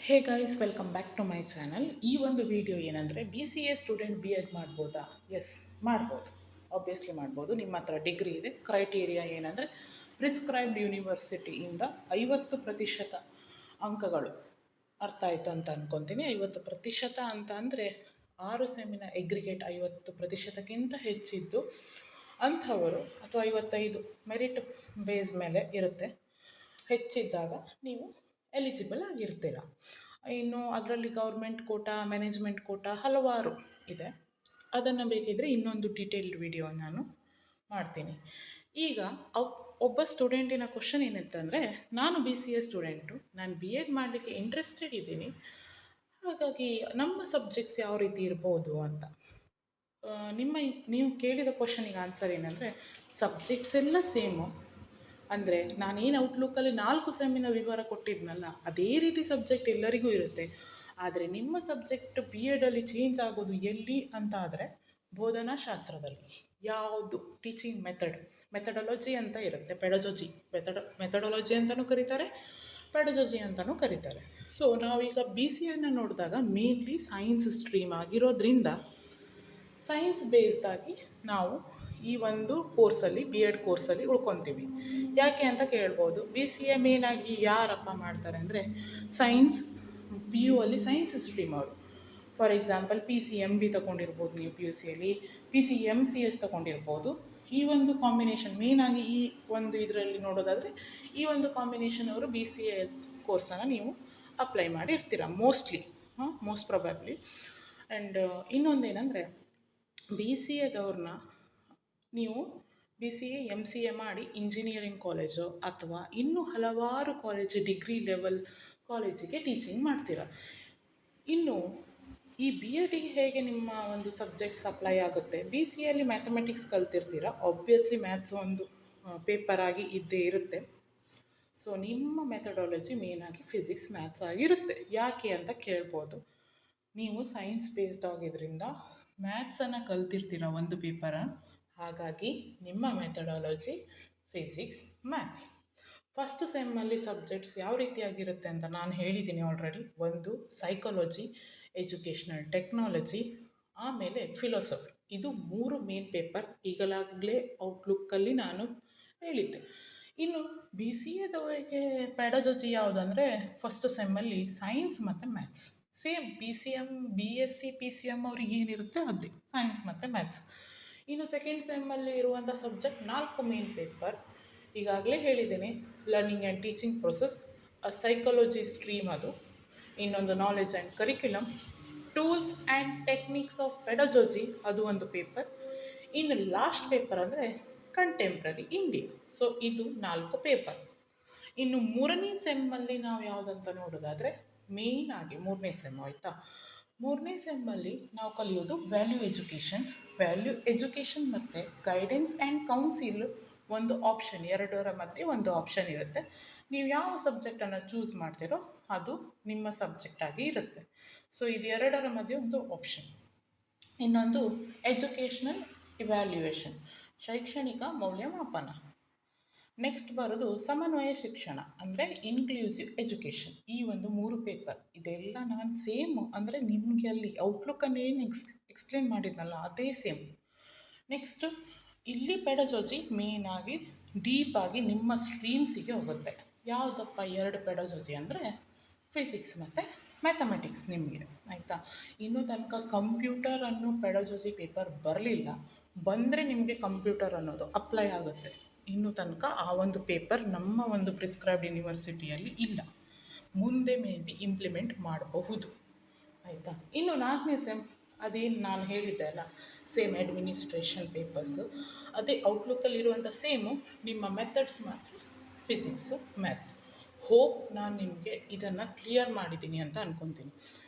Hey guys, welcome back to my channel. ಈ ಒಂದು video ಏನಂದರೆ, B C A student B Ed ಮಾಡ್ಬೋದಾ? Yes, ಮಾಡ್ಬೋದು. ಆಬ್ವಿಯಸ್ಲಿ ಮಾಡ್ಬೋದು. ನಿಮ್ಮ ಹತ್ರ ಡಿಗ್ರಿ ಇದೆ. ಕ್ರೈಟೀರಿಯಾ ಏನಂದರೆ, ಪ್ರಿಸ್ಕ್ರೈಬ್ಡ್ ಯೂನಿವರ್ಸಿಟಿಯಿಂದ 50% ಅಂಕಗಳು. ಅರ್ಥ ಆಯಿತು ಅಂತ ಅಂದ್ಕೊತೀನಿ. 50% ಅಂತ ಅಂದರೆ 6 ಸೆಮಿನ ಎಗ್ರಿಗೇಟ್ 50%ಕ್ಕಿಂತ ಹೆಚ್ಚಿದ್ದು ಅಂಥವರು, ಅಥವಾ 55 ಮೆರಿಟ್ ಬೇಸ್ ಮೇಲೆ ಇರುತ್ತೆ. ಹೆಚ್ಚಿದ್ದಾಗ ನೀವು ಎಲಿಜಿಬಲ್ ಆಗಿರ್ತೀರ. ಇನ್ನು ಅದರಲ್ಲಿ ಗೌರ್ಮೆಂಟ್ ಕೋಟಾ, ಮ್ಯಾನೇಜ್ಮೆಂಟ್ ಕೋಟಾ ಹಲವಾರು ಇದೆ. ಅದನ್ನು ಬೇಕಿದ್ದರೆ ಇನ್ನೊಂದು ಡೀಟೇಲ್ಡ್ ವಿಡಿಯೋ ನಾನು ಮಾಡ್ತೀನಿ. ಈಗ ಒಬ್ಬ ಸ್ಟೂಡೆಂಟಿನ ಕ್ವಶನ್ ಏನಿತ್ತಂದರೆ, ನಾನು ಬಿ ಸಿ ಎ ಸ್ಟೂಡೆಂಟು, ನಾನು ಬಿ ಎಡ್ ಮಾಡಲಿಕ್ಕೆ ಇಂಟ್ರೆಸ್ಟೆಡ್ ಇದ್ದೀನಿ, ಹಾಗಾಗಿ ನಮ್ಮ ಸಬ್ಜೆಕ್ಟ್ಸ್ ಯಾವ ರೀತಿ ಇರ್ಬೋದು ಅಂತ. ನೀವು ಕೇಳಿದ ಕ್ವಶನಿಗೆ ಆನ್ಸರ್ ಏನಂದರೆ, ಸಬ್ಜೆಕ್ಟ್ಸ್ ಎಲ್ಲ ಸೇಮು. ಅಂದರೆ ನಾನೇನು ಔಟ್ಲುಕ್ಕಲ್ಲಿ 4 ಸೆಮ್ಮಿನ ವಿವರ ಕೊಟ್ಟಿದ್ನಲ್ಲ, ಅದೇ ರೀತಿ ಸಬ್ಜೆಕ್ಟ್ ಎಲ್ಲರಿಗೂ ಇರುತ್ತೆ. ಆದರೆ ನಿಮ್ಮ ಸಬ್ಜೆಕ್ಟ್ ಬಿ ಎಡಲ್ಲಿ ಚೇಂಜ್ ಆಗೋದು ಎಲ್ಲಿ ಅಂತ ಆದರೆ, ಬೋಧನಾ ಶಾಸ್ತ್ರದಲ್ಲಿ. ಯಾವುದು ಟೀಚಿಂಗ್ ಮೆಥಡಾಲಜಿ ಅಂತ ಇರುತ್ತೆ. ಮೆಥಡಾಲಜಿ ಅಂತಲೂ ಕರೀತಾರೆ, ಪೆಡಜಾಜಿ ಅಂತಲೂ ಕರೀತಾರೆ. ಸೊ ನಾವೀಗ ಬಿ ಸಿ ಎನ್ನು ನೋಡಿದಾಗ ಮೇನ್ಲಿ ಸೈನ್ಸ್ ಸ್ಟ್ರೀಮ್ ಆಗಿರೋದ್ರಿಂದ, ಸೈನ್ಸ್ ಬೇಸ್ಡಾಗಿ ನಾವು ಈ ಒಂದು ಕೋರ್ಸಲ್ಲಿ, ಬಿ ಎಡ್ ಕೋರ್ಸಲ್ಲಿ ಉಳ್ಕೊತೀವಿ. ಯಾಕೆ ಅಂತ ಕೇಳ್ಬೋದು. ಬಿ ಸಿ ಎ ಮೇನಾಗಿ ಯಾರಪ್ಪ ಮಾಡ್ತಾರೆ ಅಂದರೆ, ಸೈನ್ಸ್ ಪಿ ಯು ಅಲ್ಲಿ ಸೈನ್ಸ್ ಸ್ಟ್ರೀಮ್ ಅವರು. For example P C M B ತೊಗೊಂಡಿರ್ಬೋದು, ನೀವು ಪಿ ಯು ಸಿಯಲ್ಲಿ P C M C S ತೊಗೊಂಡಿರ್ಬೋದು. ಈ ಒಂದು ಕಾಂಬಿನೇಷನ್ ಮೇನಾಗಿ ಈ ಒಂದು ಇದರಲ್ಲಿ ನೋಡೋದಾದರೆ, ಈ ಒಂದು ಕಾಂಬಿನೇಷನ್ ಅವರು ಬಿ ಸಿ ಎ ಕೋರ್ಸನ್ನು ನೀವು ಅಪ್ಲೈ ಮಾಡಿರ್ತೀರ ಮೋಸ್ಟ್ಲಿ, ಮೋಸ್ಟ್ ಪ್ರೊಬ್ಯಾಬ್ಲಿ. ಆ್ಯಂಡ್ ಇನ್ನೊಂದೇನೆಂದರೆ, ಬಿ ಸಿ ಎದವ್ರನ್ನ ನೀವು B C A M C A ಮಾಡಿ ಇಂಜಿನಿಯರಿಂಗ್ ಕಾಲೇಜು ಅಥವಾ ಇನ್ನೂ ಹಲವಾರು ಕಾಲೇಜು, ಡಿಗ್ರಿ ಲೆವೆಲ್ ಕಾಲೇಜಿಗೆ ಟೀಚಿಂಗ್ ಮಾಡ್ತೀರ. ಇನ್ನು ಈ ಬಿ ಎಡಿಗೆ ಹೇಗೆ ನಿಮ್ಮ ಒಂದು ಸಬ್ಜೆಕ್ಟ್ಸ್ ಅಪ್ಲೈ ಆಗುತ್ತೆ? ಬಿ ಸಿ ಎಲ್ಲಿ ಮ್ಯಾಥಮೆಟಿಕ್ಸ್ ಕಲ್ತಿರ್ತೀರ, ಆಬ್ವಿಯಸ್ಲಿ ಮ್ಯಾಥ್ಸ್ ಒಂದು ಪೇಪರಾಗಿ ಇದ್ದೇ ಇರುತ್ತೆ. ಸೊ ನಿಮ್ಮ ಮೆಥಡಾಲಜಿ ಮೇನಾಗಿ ಫಿಸಿಕ್ಸ್, ಮ್ಯಾಥ್ಸ್ ಆಗಿರುತ್ತೆ. ಯಾಕೆ ಅಂತ ಕೇಳ್ಬೋದು. ನೀವು ಸೈನ್ಸ್ ಬೇಸ್ಡ್ ಆಗಿದ್ದರಿಂದ ಮ್ಯಾಥ್ಸನ್ನು ಕಲ್ತಿರ್ತೀರ ಒಂದು ಪೇಪರ, ಹಾಗಾಗಿ ನಿಮ್ಮ ಮೆಥಡಾಲಜಿ ಫಿಸಿಕ್ಸ್, ಮ್ಯಾಥ್ಸ್. ಫಸ್ಟ್ ಸೆಮ್ಮಲ್ಲಿ ಸಬ್ಜೆಕ್ಟ್ಸ್ ಯಾವ ರೀತಿಯಾಗಿರುತ್ತೆ ಅಂತ ನಾನು ಹೇಳಿದ್ದೀನಿ ಆಲ್ರೆಡಿ. ಒಂದು ಸೈಕಾಲಜಿ, ಎಜುಕೇಷ್ನಲ್ ಟೆಕ್ನಾಲಜಿ, ಆಮೇಲೆ ಫಿಲಾಸಫಿ. ಇದು 3 ಮೇನ್ ಪೇಪರ್ ಈಗಲಾಗಲೇ ಔಟ್ಲುಕ್ಕಲ್ಲಿ ನಾನು ಹೇಳಿದ್ದೆ. ಇನ್ನು ಬಿ ಸಿ ಎದವರಿಗೆ ಪೆಡಜಾಜಿ ಯಾವುದಂದರೆ, ಫಸ್ಟ್ ಸೆಮ್ಮಲ್ಲಿ ಸೈನ್ಸ್ ಮತ್ತು maths. Same P C M, B S C, P C M ಅವ್ರಿಗೆ ಏನಿರುತ್ತೆ ಅದೇ, ಸೈನ್ಸ್ ಮತ್ತು ಮ್ಯಾಥ್ಸ್. ಇನ್ನು ಸೆಕೆಂಡ್ ಸೆಮ್ಮಲ್ಲಿ ಇರುವಂಥ ಸಬ್ಜೆಕ್ಟ್ 4 ಮೇನ್ ಪೇಪರ್. ಈಗಾಗಲೇ ಹೇಳಿದ್ದೀನಿ, learning and teaching process, psychology stream ಅದು. ಇನ್ನೊಂದು knowledge and curriculum, tools and techniques of pedagogy, ಅದು ಒಂದು ಪೇಪರ್. ಇನ್ನು ಲಾಸ್ಟ್ ಪೇಪರ್ ಅಂದರೆ ಕಂಟೆಂಪ್ರರಿ ಇಂಡಿಯಾ. ಸೊ ಇದು 4 ಪೇಪರ್. ಇನ್ನು 3ನೇ ಸೆಮ್ಮಲ್ಲಿ ನಾವು ಯಾವುದಂತ ನೋಡೋದಾದರೆ, ಮೇಯ್ನಾಗಿ 3ನೇ ಸೆಮ್ ಆಯಿತಾ. 3ನೇ ಸೆಮ್ಮಲ್ಲಿ ನಾವು ಕಲಿಯೋದು ವ್ಯಾಲ್ಯೂ ಎಜುಕೇಷನ್ ಮತ್ತು ಗೈಡೆನ್ಸ್ ಆ್ಯಂಡ್ ಕೌನ್ಸಿಲ್ ಒಂದು ಆಪ್ಷನ್, ಎರಡರ ಮಧ್ಯೆ ಒಂದು ಆಪ್ಷನ್ ಇರುತ್ತೆ. ನೀವು ಯಾವ ಸಬ್ಜೆಕ್ಟನ್ನು ಚೂಸ್ ಮಾಡ್ತೀರೋ ಅದು ನಿಮ್ಮ ಸಬ್ಜೆಕ್ಟಾಗಿ ಇರುತ್ತೆ. ಸೊ ಇದು ಎರಡರ ಮಧ್ಯೆ ಒಂದು ಆಪ್ಷನ್. ಇನ್ನೊಂದು ಎಜುಕೇಷ್ನಲ್ ಇವ್ಯಾಲ್ಯೂಯೇಷನ್, ಶೈಕ್ಷಣಿಕ ಮೌಲ್ಯಮಾಪನ. ನೆಕ್ಸ್ಟ್ ಬರೋದು ಸಮನ್ವಯ ಶಿಕ್ಷಣ, ಅಂದರೆ ಇನ್ಕ್ಲೂಸಿವ್ ಎಜುಕೇಷನ್. ಈ ಒಂದು 3 ಪೇಪರ್. ಇದೆಲ್ಲ ನಾನು ಸೇಮು, ಅಂದರೆ ನಿಮಗೆ ಅಲ್ಲಿ ಔಟ್ಲುಕ್ಕನ್ನು ಏನು ಎಕ್ಸ್ಪ್ಲೇನ್ ಮಾಡಿದ್ನಲ್ಲ ಅದೇ ಸೇಮ್. ನೆಕ್ಸ್ಟು ಇಲ್ಲಿ ಪೆಡಜಾಜಿ ಮೇನಾಗಿ ಡೀಪಾಗಿ ನಿಮ್ಮ ಸ್ಟ್ರೀಮ್ಸಿಗೆ ಹೋಗುತ್ತೆ. ಯಾವುದಪ್ಪ 2 ಪೆಡಜಾಜಿ ಅಂದರೆ ಫಿಸಿಕ್ಸ್ ಮತ್ತು ಮ್ಯಾಥಮೆಟಿಕ್ಸ್ ನಿಮಗೆ, ಆಯಿತಾ. ಇನ್ನೂ ತನಕ ಕಂಪ್ಯೂಟರ್ ಅನ್ನೋ ಪೆಡಜಾಜಿ ಪೇಪರ್ ಬರಲಿಲ್ಲ. ಬಂದರೆ ನಿಮಗೆ ಕಂಪ್ಯೂಟರ್ ಅನ್ನೋದು ಅಪ್ಲೈ ಆಗುತ್ತೆ. ಇನ್ನೂ ತನಕ ಆ ಒಂದು ಪೇಪರ್ ನಮ್ಮ ಒಂದು ಪ್ರಿಸ್ಕ್ರೈಬ್ಡ್ ಯೂನಿವರ್ಸಿಟಿಯಲ್ಲಿ ಇಲ್ಲ. ಮುಂದೆ ಮೇ ಬಿ ಇಂಪ್ಲಿಮೆಂಟ್ ಮಾಡಬಹುದು, ಆಯಿತಾ. ಇನ್ನು 4ನೇ ಸೆಮ್, ಅದೇನು ನಾನು ಹೇಳಿದ್ದೆ ಅಲ್ಲ, ಸೇಮ್ ಅಡ್ಮಿನಿಸ್ಟ್ರೇಷನ್ ಪೇಪರ್ಸು, ಅದೇ ಔಟ್ಲುಕ್ಕಲ್ಲಿರುವಂಥ ಸೇಮು. ನಿಮ್ಮ ಮೆಥಡ್ಸ್ ಮಾತ್ರ ಫಿಸಿಕ್ಸು, ಮ್ಯಾಥ್ಸ್. ಹೋಪ್ ನಾನು ನಿಮಗೆ ಇದನ್ನು ಕ್ಲಿಯರ್ ಮಾಡಿದ್ದೀನಿ ಅಂತ ಅಂದ್ಕೊತೀನಿ.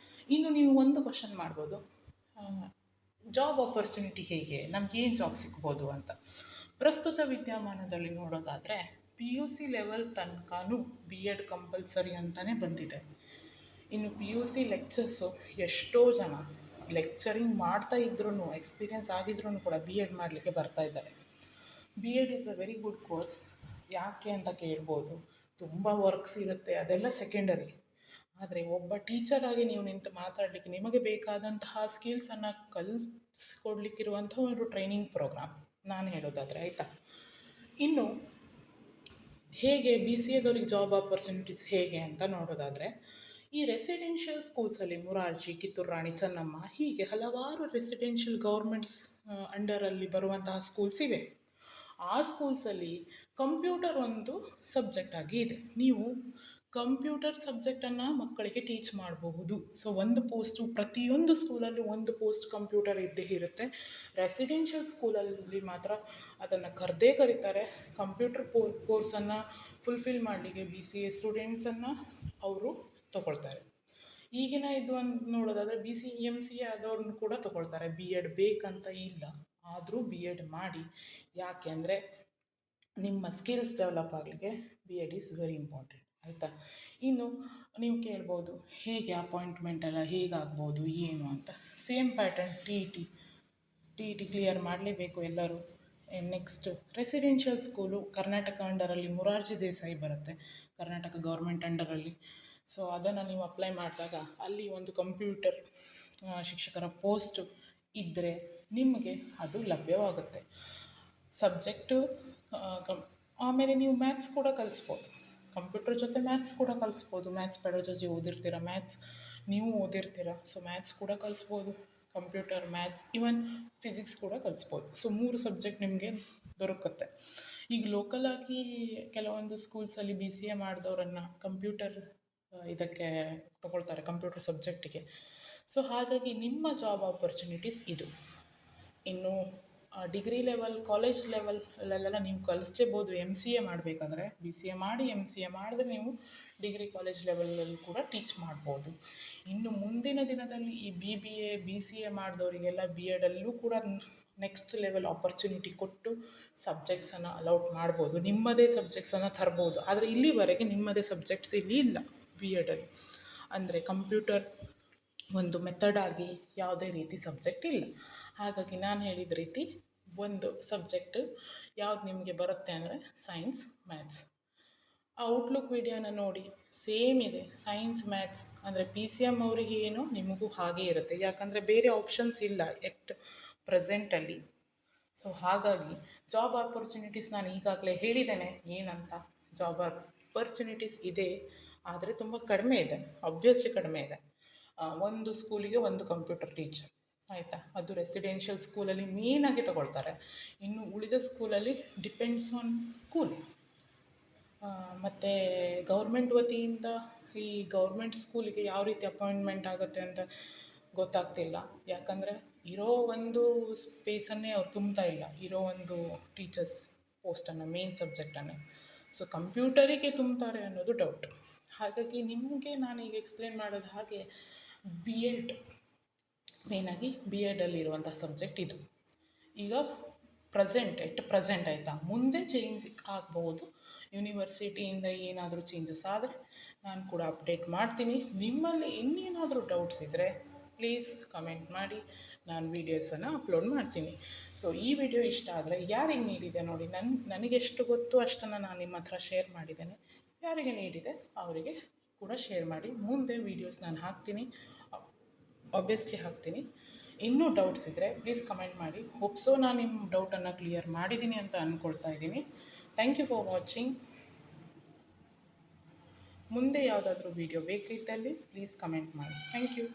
ಇನ್ನು ನೀವು ಒಂದು ಕ್ವಶನ್ ಮಾಡ್ಬೋದು, ಜಾಬ್ ಆಪರ್ಚುನಿಟಿ ಹೇಗೆ, ನಮಗೇನು ಜಾಬ್ ಸಿಗ್ಬೋದು ಅಂತ. ಪ್ರಸ್ತುತ ವಿದ್ಯಮಾನದಲ್ಲಿ ನೋಡೋದಾದರೆ, ಪಿ ಯು ಸಿ ಲೆವೆಲ್ ತನಕನೂ ಬಿ ಎಡ್ ಕಂಪಲ್ಸರಿ ಅಂತಲೇ ಬಂದಿದೆ. ಇನ್ನು ಪಿ ಯು ಸಿ ಲೆಕ್ಚರ್ಸು ಎಷ್ಟೋ ಜನ ಲೆಕ್ಚರಿಂಗ್ ಮಾಡ್ತಾ ಇದ್ರೂ, ಎಕ್ಸ್ಪೀರಿಯೆನ್ಸ್ ಆಗಿದ್ರೂ ಕೂಡ ಬಿ ಎಡ್ ಮಾಡಲಿಕ್ಕೆ ಬರ್ತಾಯಿದ್ದಾರೆ. B Ed is a very good course. ಯಾಕೆ ಅಂತ ಕೇಳ್ಬೋದು. ತುಂಬ ವರ್ಕ್ಸ್ ಇರುತ್ತೆ, ಅದೆಲ್ಲ ಸೆಕೆಂಡರಿ. ಆದರೆ ಒಬ್ಬ ಟೀಚರಾಗಿ ನೀವು ನಿಂತು ಮಾತಾಡಲಿಕ್ಕೆ ನಿಮಗೆ ಬೇಕಾದಂತಹ ಸ್ಕಿಲ್ಸನ್ನು ಕಲಿಸ್ಕೊಡ್ಲಿಕ್ಕಿರುವಂಥ ಒಂದು ಟ್ರೈನಿಂಗ್ ಪ್ರೋಗ್ರಾಮ್ ನಾನು ಹೇಳೋದಾದರೆ, ಆಯಿತಾ. ಇನ್ನು ಹೇಗೆ BCAದವ್ರಿಗೆ ಜಾಬ್ ಆಪರ್ಚುನಿಟೀಸ್ ಹೇಗೆ ಅಂತ ನೋಡೋದಾದರೆ, ಈ ರೆಸಿಡೆನ್ಷಿಯಲ್ ಸ್ಕೂಲ್ಸಲ್ಲಿ ಮುರಾರ್ಜಿ, ಕಿತ್ತೂರು ರಾಣಿ ಚೆನ್ನಮ್ಮ ಹೀಗೆ ಹಲವಾರು ರೆಸಿಡೆನ್ಷಿಯಲ್ ಗೌರ್ಮೆಂಟ್ಸ್ ಅಂಡರಲ್ಲಿ ಬರುವಂತಹ ಸ್ಕೂಲ್ಸ್ ಇವೆ. ಆ ಸ್ಕೂಲ್ಸಲ್ಲಿ ಕಂಪ್ಯೂಟರ್ ಒಂದು ಸಬ್ಜೆಕ್ಟ್ ಆಗಿ ಇದೆ. ನೀವು ಕಂಪ್ಯೂಟರ್ ಸಬ್ಜೆಕ್ಟನ್ನು ಮಕ್ಕಳಿಗೆ ಟೀಚ್ ಮಾಡಬಹುದು. ಸೊ ಒಂದು ಪೋಸ್ಟು ಪ್ರತಿಯೊಂದು ಸ್ಕೂಲಲ್ಲೂ ಒಂದು ಪೋಸ್ಟ್ ಕಂಪ್ಯೂಟರ್ ಇದ್ದೇ ಇರುತ್ತೆ. ರೆಸಿಡೆನ್ಷಿಯಲ್ ಸ್ಕೂಲಲ್ಲಿ ಮಾತ್ರ ಅದನ್ನು ಕರೀತಾರೆ. ಕಂಪ್ಯೂಟರ್ ಕೋರ್ಸನ್ನು ಫುಲ್ಫಿಲ್ ಮಾಡಲಿಕ್ಕೆ BCA ಸ್ಟೂಡೆಂಟ್ಸನ್ನು ಅವರು ತಗೊಳ್ತಾರೆ. ಈಗಿನ ಇದು ಒಂದು ನೋಡೋದಾದರೆ BCA ಆದವ್ರನ್ನ ಕೂಡ ತಗೊಳ್ತಾರೆ. B.Ed ಬೇಕಂತ ಇಲ್ಲ, ಆದರೂ B.Ed ಮಾಡಿ. ಯಾಕೆ ಅಂದರೆ ನಿಮ್ಮ ಸ್ಕಿಲ್ಸ್ ಡೆವಲಪ್ ಆಗಲಿಕ್ಕೆ B.Ed ಈಸ್ ವೆರಿ ಇಂಪಾರ್ಟೆಂಟ್, ಆಯಿತಾ. ಇನ್ನು ನೀವು ಕೇಳ್ಬೋದು ಹೇಗೆ ಅಪಾಯಿಂಟ್ಮೆಂಟ್ ಎಲ್ಲ ಹೇಗಾಗ್ಬೋದು ಏನು ಅಂತ. ಸೇಮ್ ಪ್ಯಾಟರ್ನ್ TET ಕ್ಲಿಯರ್ ಮಾಡಲೇಬೇಕು ಎಲ್ಲರೂ. ನೆಕ್ಸ್ಟ್ ರೆಸಿಡೆನ್ಷಿಯಲ್ ಸ್ಕೂಲು ಕರ್ನಾಟಕ ಅಂಡರಲ್ಲಿ ಮುರಾರ್ಜಿ ದೇಸಾಯಿ ಬರುತ್ತೆ, ಕರ್ನಾಟಕ ಗೌರ್ಮೆಂಟ್ ಅಂಡರಲ್ಲಿ. ಸೊ ಅದನ್ನು ನೀವು ಅಪ್ಲೈ ಮಾಡಿದಾಗ ಅಲ್ಲಿ ಒಂದು ಕಂಪ್ಯೂಟರ್ ಶಿಕ್ಷಕರ ಪೋಸ್ಟು ಇದ್ದರೆ ನಿಮಗೆ ಅದು ಲಭ್ಯವಾಗುತ್ತೆ. ಸಬ್ಜೆಕ್ಟು ಆಮೇಲೆ ನೀವು ಮ್ಯಾಥ್ಸ್ ಕೂಡ ಕಲಿಸ್ಬೋದು. ಕಂಪ್ಯೂಟರ್ ಜೊತೆ ಮ್ಯಾಥ್ಸ್ ಕೂಡ ಕಲಿಸ್ಬೋದು. ಮ್ಯಾಥ್ಸ್ ಪೆಡಾಲಜಿ ಓದಿರ್ತೀರ, ಮ್ಯಾಥ್ಸ್ ನೀವು ಓದಿರ್ತೀರ. ಸೊ ಮ್ಯಾಥ್ಸ್ ಕೂಡ ಕಲಿಸ್ಬೋದು, ಕಂಪ್ಯೂಟರ್, ಮ್ಯಾಥ್ಸ್, ಈವನ್ ಫಿಸಿಕ್ಸ್ ಕೂಡ ಕಲಿಸ್ಬೋದು. ಸೊ 3 ಸಬ್ಜೆಕ್ಟ್ ನಿಮಗೆ ದೊರಕುತ್ತೆ. ಈಗ ಲೋಕಲಾಗಿ ಕೆಲವೊಂದು ಸ್ಕೂಲ್ಸಲ್ಲಿ BCA ಮಾಡಿದವರನ್ನು ಕಂಪ್ಯೂಟರ್ ಇದಕ್ಕೆ ತಗೊಳ್ತಾರೆ, ಕಂಪ್ಯೂಟರ್ ಸಬ್ಜೆಕ್ಟಿಗೆ. ಸೊ ಹಾಗಾಗಿ ನಿಮ್ಮ ಜಾಬ್ ಆಪರ್ಚುನಿಟೀಸ್ ಇದು. ಇನ್ನು ಡಿಗ್ರಿ ಲೆವೆಲ್, ಕಾಲೇಜ್ ಲೆವೆಲ್ಲೆಲ್ಲ ನೀವು ಕಲಿಸ್ಲೇಬೋದು. MCA ಮಾಡಬೇಕಾದ್ರೆ BCA ಮಾಡಿ MCA ಮಾಡಿದ್ರೆ ನೀವು ಡಿಗ್ರಿ ಕಾಲೇಜ್ ಲೆವೆಲಲ್ಲಿ ಕೂಡ ಟೀಚ್ ಮಾಡ್ಬೋದು. ಇನ್ನು ಮುಂದಿನ ದಿನದಲ್ಲಿ ಈ BBA BCA ಮಾಡಿದವರಿಗೆಲ್ಲ B.Edಲ್ಲೂ ಕೂಡ ನೆಕ್ಸ್ಟ್ ಲೆವೆಲ್ ಆಪರ್ಚುನಿಟಿ ಕೊಟ್ಟು ಸಬ್ಜೆಕ್ಟ್ಸನ್ನು ಅಲೌಟ್ ಮಾಡ್ಬೋದು, ನಿಮ್ಮದೇ ಸಬ್ಜೆಕ್ಟ್ಸನ್ನು ತರ್ಬೋದು. ಆದರೆ ಇಲ್ಲಿವರೆಗೆ ನಿಮ್ಮದೇ ಸಬ್ಜೆಕ್ಟ್ಸ್ ಇಲ್ಲಿ ಇಲ್ಲ B.Edಲ್ಲಿ. ಅಂದರೆ ಕಂಪ್ಯೂಟರ್ ಒಂದು ಮೆಥಡಾಗಿ ಯಾವುದೇ ರೀತಿ ಸಬ್ಜೆಕ್ಟ್ ಇಲ್ಲ. ಹಾಗಾಗಿ ನಾನು ಹೇಳಿದ ರೀತಿ ಒಂದು ಸಬ್ಜೆಕ್ಟು ಯಾವ್ದು ನಿಮಗೆ ಬರುತ್ತೆ ಅಂದರೆ ಸೈನ್ಸ್, ಮ್ಯಾಥ್ಸ್. ಆ ಔಟ್ಲುಕ್ ವಿಡಿಯೋನ ನೋಡಿ, ಸೇಮ್ ಇದೆ. ಸೈನ್ಸ್, ಮ್ಯಾಥ್ಸ್ ಅಂದರೆ PCM ಅವರಿಗೆ ಏನು ನಿಮಗೂ ಹಾಗೇ ಇರುತ್ತೆ. ಯಾಕಂದರೆ ಬೇರೆ ಆಪ್ಷನ್ಸ್ ಇಲ್ಲ ಎಟ್ ಪ್ರೆಸೆಂಟಲ್ಲಿ. ಸೊ ಹಾಗಾಗಿ ಜಾಬ್ ಆಪರ್ಚುನಿಟೀಸ್ ನಾನು ಈಗಾಗಲೇ ಹೇಳಿದ್ದೇನೆ ಏನಂತ. ಜಾಬ್ ಆಪರ್ಚುನಿಟೀಸ್ ಇದೆ, ಆದರೆ ತುಂಬ ಕಡಿಮೆ ಇದೆ, ಆಬ್ವಿಯಸ್ಲಿ ಕಡಿಮೆ ಇದೆ. ಒಂದು ಸ್ಕೂಲಿಗೆ ಒಂದು ಕಂಪ್ಯೂಟರ್ ಟೀಚರ್, ಆಯಿತಾ. ಅದು ರೆಸಿಡೆನ್ಷಿಯಲ್ ಸ್ಕೂಲಲ್ಲಿ ಮೇನಾಗಿ ತಗೊಳ್ತಾರೆ. ಇನ್ನು ಉಳಿದ ಸ್ಕೂಲಲ್ಲಿ ಡಿಪೆಂಡ್ಸ್ ಆನ್ ಸ್ಕೂಲ್. ಮತ್ತು ಗೌರ್ಮೆಂಟ್ ವತಿಯಿಂದ ಈ ಗೌರ್ಮೆಂಟ್ ಸ್ಕೂಲಿಗೆ ಯಾವ ರೀತಿ ಅಪಾಯಿಂಟ್ಮೆಂಟ್ ಆಗುತ್ತೆ ಅಂತ ಗೊತ್ತಾಗ್ತಿಲ್ಲ. ಯಾಕಂದರೆ ಇರೋ ಒಂದು ಸ್ಪೇಸನ್ನೇ ಅವ್ರು ತುಂಬ್ತಾ ಇಲ್ಲ, ಇರೋ ಒಂದು ಟೀಚರ್ಸ್ ಪೋಸ್ಟನ್ನು, ಮೇನ್ ಸಬ್ಜೆಕ್ಟನ್ನು. ಸೊ ಕಂಪ್ಯೂಟರಿಗೆ ತುಂಬ್ತಾರೆ ಅನ್ನೋದು ಡೌಟ್. ಹಾಗಾಗಿ ನಿಮಗೆ ನಾನೀಗ ಎಕ್ಸ್ಪ್ಲೇನ್ ಮಾಡೋದು ಹಾಗೆ B.Ed ಮೇಯ್ನಾಗಿ B.Edಲ್ಲಿರುವಂಥ ಸಬ್ಜೆಕ್ಟ್ ಇದು. ಈಗ ಪ್ರೆಸೆಂಟ್ ಆಯಿತಾ. ಮುಂದೆ ಚೇಂಜ್ ಆಗ್ಬೋದು, ಯೂನಿವರ್ಸಿಟಿಯಿಂದ ಏನಾದರೂ ಚೇಂಜಸ್ ಆದರೆ ನಾನು ಕೂಡ ಅಪ್ಡೇಟ್ ಮಾಡ್ತೀನಿ. ನಿಮ್ಮಲ್ಲಿ ಇನ್ನೇನಾದರೂ ಡೌಟ್ಸ್ ಇದ್ದರೆ ಪ್ಲೀಸ್ ಕಮೆಂಟ್ ಮಾಡಿ, ನಾನು ವೀಡಿಯೋಸನ್ನು ಅಪ್ಲೋಡ್ ಮಾಡ್ತೀನಿ. ಸೊ ಈ ವಿಡಿಯೋ ಇಷ್ಟ ಆದರೆ ಯಾರಿಗೆ ನೀಡಿದೆ ನೋಡಿ, ನನಗೆಷ್ಟು ಗೊತ್ತು ಅಷ್ಟನ್ನು ನಾನು ನಿಮ್ಮ ಹತ್ರ ಶೇರ್ ಮಾಡಿದ್ದೇನೆ. ಯಾರಿಗೆ ನೀಡಿದೆ ಅವರಿಗೆ ಕೂಡ ಶೇರ್ ಮಾಡಿ. ಮುಂದೆ ವೀಡಿಯೋಸ್ ನಾನು ಹಾಕ್ತೀನಿ, ಆಬ್ವಿಯಸ್ಲಿ ಹಾಕ್ತೀನಿ. ಇನ್ನೂ ಡೌಟ್ಸ್ ಇದ್ದರೆ ಪ್ಲೀಸ್ ಕಮೆಂಟ್ ಮಾಡಿ. ಹೋಪ್ಸೋ ನಾನು ನಿಮ್ಮ ಡೌಟನ್ನು ಕ್ಲಿಯರ್ ಮಾಡಿದ್ದೀನಿ ಅಂತ ಅಂದ್ಕೊಳ್ತಾ ಇದ್ದೀನಿ. Thank you for watching. ಮುಂದೆ ಯಾವುದಾದ್ರೂ ವೀಡಿಯೋ ಬೇಕಿದ್ದಲ್ಲಿ ಪ್ಲೀಸ್ ಕಮೆಂಟ್ ಮಾಡಿ. Thank you.